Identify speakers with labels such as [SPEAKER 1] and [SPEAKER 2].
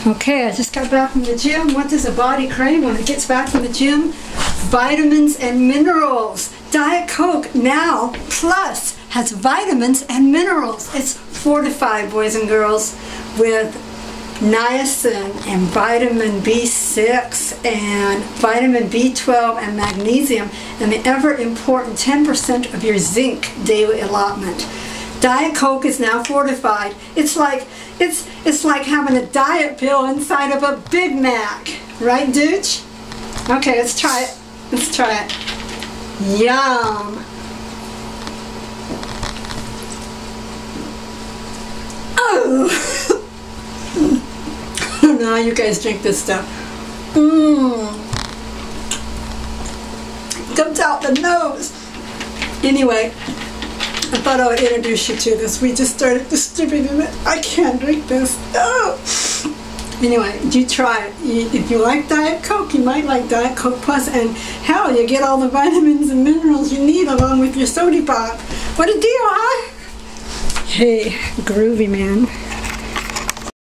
[SPEAKER 1] Okay, I just got back from the gym. What does a body crave when it gets back from the gym? Vitamins and minerals. Diet Coke now plus has vitamins and minerals. It's fortified, boys and girls, with niacin and vitamin B6 and vitamin B12 and magnesium and the ever important 10% of your zinc daily allotment. Diet Coke is now fortified. It's like having a diet pill inside of a Big Mac, right, Dooch? Okay, let's try it. Let's try it. Yum. Oh. Now you guys drink this stuff. Comes out the nose. Anyway, I thought I would introduce you to this. We just started distributing it. I can't drink this. Oh. Anyway, you try it. If you like Diet Coke, you might like Diet Coke Plus, and hell, you get all the vitamins and minerals you need along with your soda pop. What a deal, huh? Hey, groovy man.